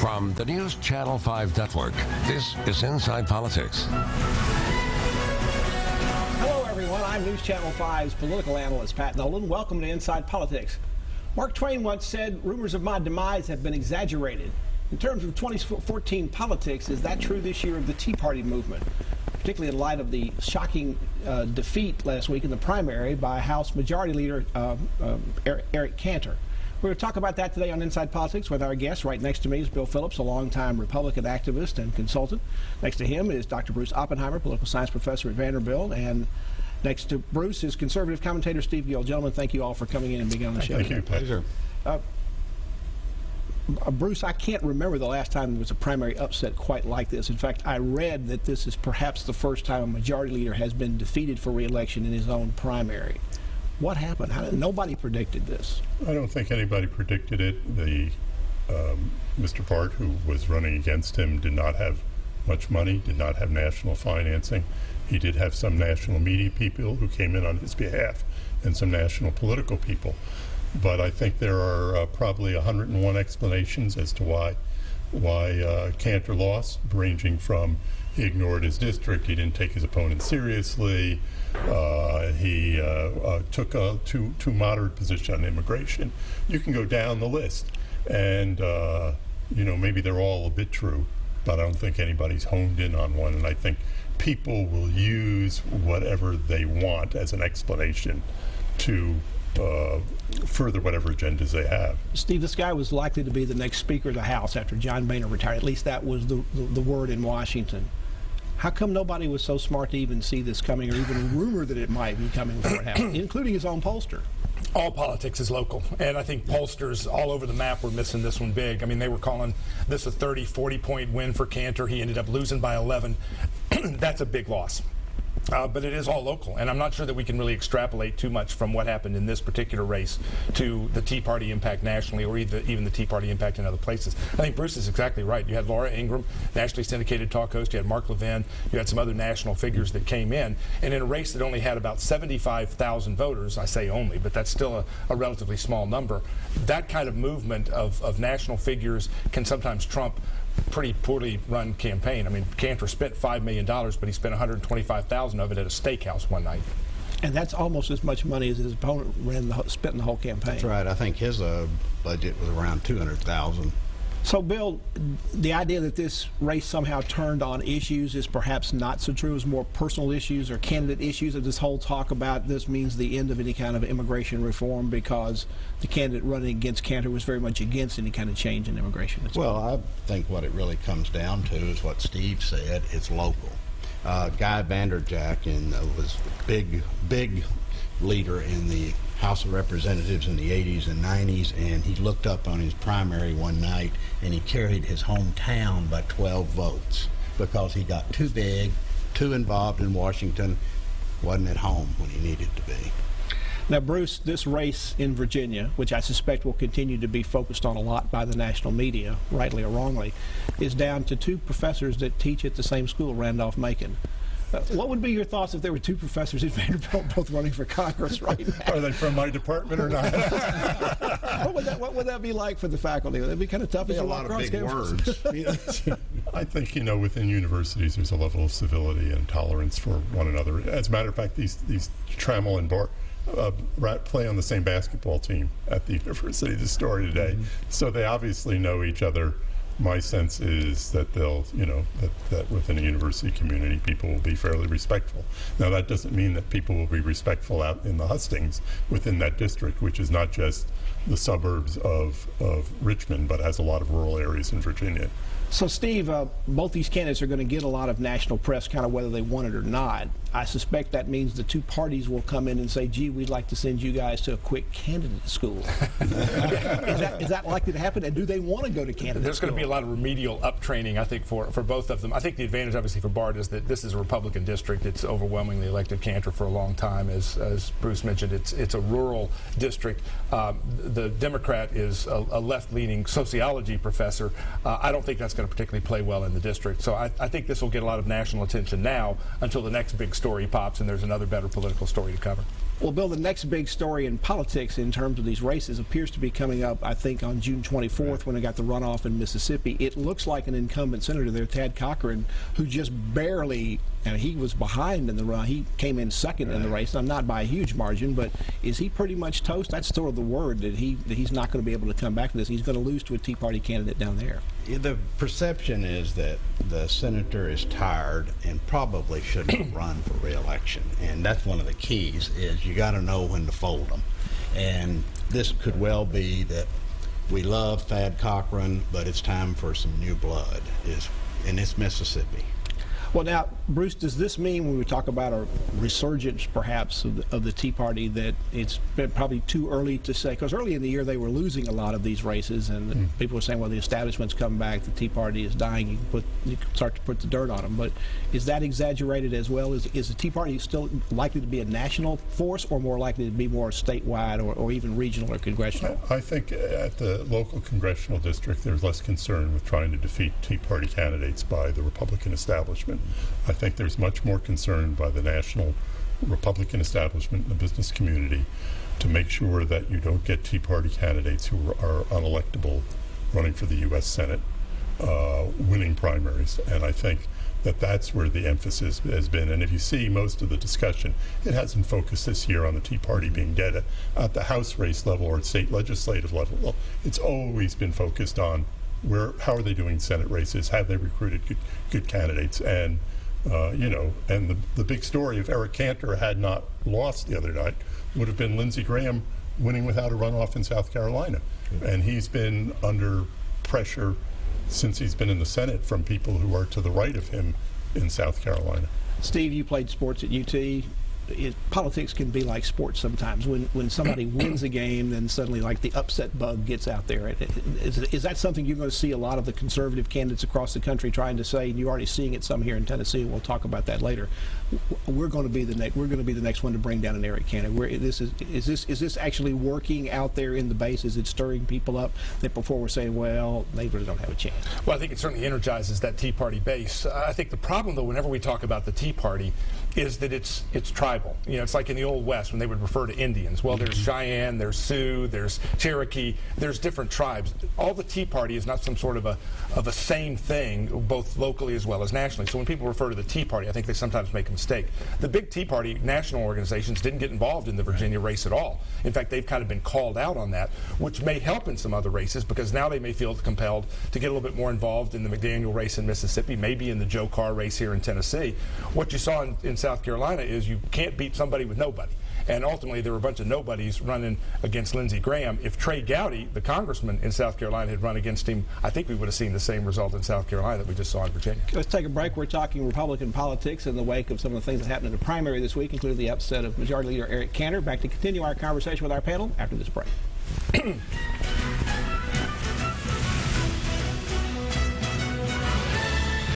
From the News Channel 5 Network, this is Inside Politics. Hello, everyone. I'm News Channel 5's political analyst, Pat Nolan. Welcome to Inside Politics. Mark Twain once said, "Rumors of my demise have been exaggerated." In terms of 2014 politics, is that true this year of the Tea Party movement, particularly in light of the shocking defeat last week in the primary by House Majority Leader Eric Cantor? We're going to talk about that today on Inside Politics with our guest. Right next to me is Bill Phillips, a longtime Republican activist and consultant. Next to him is Dr. Bruce Oppenheimer, political science professor at Vanderbilt. And next to Bruce is conservative commentator Steve Gill. Gentlemen, thank you all for coming in and being on the show. Thank you. Pleasure. Bruce, I can't remember the last time there was a primary upset quite like this. In fact, I read that this is perhaps the first time a majority leader has been defeated for re-election in his own primary. What happened? Nobody predicted this. I don't think anybody predicted it. Mr. Bart, who was running against him, did not have much money, did not have national financing. He did have some national media people who came in on his behalf and some national political people. But I think there are probably 101 explanations as to why Cantor lost, ranging from he ignored his district, he didn't take his opponent seriously, he took a too moderate position on immigration. You can go down the list, and you know, maybe they're all a bit true, but I don't think anybody's honed in on one, and I think people will use whatever they want as an explanation to further whatever agendas they have. Steve, this guy was likely to be the next Speaker of the House after John Boehner retired. At least that was the word in Washington. How come nobody was so smart to even see this coming, or even rumor that it might be coming before it happened, including his own pollster? All politics is local, and I think pollsters all over the map were missing this one big. I mean, they were calling this a 30, 40-point win for Cantor. He ended up losing by 11. That's a big loss. But it is all local, and I'm not sure that we can really extrapolate too much from what happened in this particular race to the Tea Party impact nationally, or even the Tea Party impact in other places. I think Bruce is exactly right. You had Laura Ingraham, nationally syndicated talk host. You had Mark Levin. You had some other national figures that came in. And in a race that only had about 75,000 voters, I say only, but that's still a relatively small number, that kind of movement of national figures can sometimes trump pretty poorly run campaign. I mean, Cantor spent $5 million, but he spent $125,000 of it at a steakhouse one night. And that's almost as much money as his opponent spent in the whole campaign. That's right. I think his budget was around $200,000. So, Bill, the idea that this race somehow turned on issues is perhaps not so true. It's more personal issues or candidate issues. Of this whole talk about this means the end of any kind of immigration reform, because the candidate running against Cantor was very much against any kind of change in immigration. Well, I think what it really comes down to is what Steve said. It's local. Guy Vanderjack was a big leader in the House of Representatives in the 80s and 90s, and he looked up on his primary one night and he carried his hometown by 12 votes because he got too big, too involved in Washington, wasn't at home when he needed to be. Now, Bruce, this race in Virginia, which I suspect will continue to be focused on a lot by the national media, rightly or wrongly, is down to two professors that teach at the same school, Randolph-Macon. What would be your thoughts if there were two professors at Vanderbilt both running for Congress right now? Are they from my department or not? What would that be like for the faculty? Would that be kind of tough? A lot of big words. I think, you know, within universities there's a level of civility and tolerance for one another. As a matter of fact, these Trammell and Bart play on the same basketball team at the university, the story today. So they obviously know each other. My sense is that they'll, you know, that within a university community, people will be fairly respectful. Now, that doesn't mean that people will be respectful out in the hustings within that district, which is not just the suburbs of Richmond, but has a lot of rural areas in Virginia. So, Steve, both these candidates are going to get a lot of national press, kind of whether they want it or not. I suspect that means the two parties will come in and say, gee, we'd like to send you guys to a quick candidate school. Is that likely to happen? And do they want to go to candidate school? There's going to be a lot of remedial up-training, I think, for both of them. I think the advantage, obviously, for Bart is that this is a Republican district. It's overwhelmingly elected Cantor for a long time. As Bruce mentioned, it's a rural district. The Democrat is a left-leaning sociology professor. I don't think that's going to particularly play well in the district. So I think this will get a lot of national attention now until the next big story pops and there's another better political story to cover. Well, Bill, the next big story in politics in terms of these races appears to be coming up, I think, on June 24th when they got the runoff in Mississippi. It looks like an incumbent senator there, Tad Cochran, who just barely, and he was behind in the run. He came in second in the race, not by a huge margin, but is he pretty much toast? That's sort of the word, that he's not going to be able to come back to this. He's going to lose to a Tea Party candidate down there. The perception is that the senator is tired and probably shouldn't run for re-election, and that's one of the keys, is you got to know when to fold them. And this could well be that we love Thad Cochran, but it's time for some new blood, and it's Mississippi. Well, now, Bruce, does this mean when we talk about a resurgence, perhaps, of the Tea Party, that it's been probably too early to say? Because early in the year they were losing a lot of these races, and people were saying, well, the establishment's come back, the Tea Party is dying, you can start to put the dirt on them. But is that exaggerated as well? Is the Tea Party still likely to be a national force, or more likely to be more statewide or even regional or congressional? I think at the local congressional district there's less concern with trying to defeat Tea Party candidates by the Republican establishment. I think there's much more concern by the national Republican establishment and the business community to make sure that you don't get Tea Party candidates who are unelectable running for the U.S. Senate, winning primaries. And I think that that's where the emphasis has been. And if you see most of the discussion, it hasn't focused this year on the Tea Party being dead at the House race level or at state legislative level. Well, it's always been focused on how are they doing Senate races? Have they recruited good candidates? And and the big story, if Eric Cantor had not lost the other night, would have been Lindsey Graham winning without a runoff in South Carolina. And he's been under pressure since he's been in the Senate from people who are to the right of him in South Carolina. Steve, you played sports at UT. Politics can be like sports sometimes. When somebody wins a game, then suddenly like the upset bug gets out there. Is that something you're going to see a lot of the conservative candidates across the country trying to say? And you're already seeing it some here in Tennessee. We'll talk about that later. We're going to be the next one to bring down an Eric Cantor. Is this actually working out there in the base? Is it stirring people up that before we're saying, well, they really don't have a chance? Well, I think it certainly energizes that Tea Party base. I think the problem, though, whenever we talk about the Tea Party, is that it's tribal. It's like in the Old West when they would refer to Indians. Well, there's Cheyenne, there's Sioux, there's Cherokee, there's different tribes. All the Tea Party is not some sort of a same thing, both locally as well as nationally. So when people refer to the Tea Party, I think they sometimes make a mistake. The big Tea Party national organizations didn't get involved in the Virginia race at all. In fact, they've kind of been called out on that, which may help in some other races because now they may feel compelled to get a little bit more involved in the McDaniel race in Mississippi, maybe in the Joe Carr race here in Tennessee. What you saw in South Carolina is you can't beat somebody with nobody. And ultimately, there were a bunch of nobodies running against Lindsey Graham. If Trey Gowdy, the congressman in South Carolina, had run against him, I think we would have seen the same result in South Carolina that we just saw in Virginia. Let's take a break. We're talking Republican politics in the wake of some of the things that happened in the primary this week, including the upset of Majority Leader Eric Cantor. Back to continue our conversation with our panel after this break.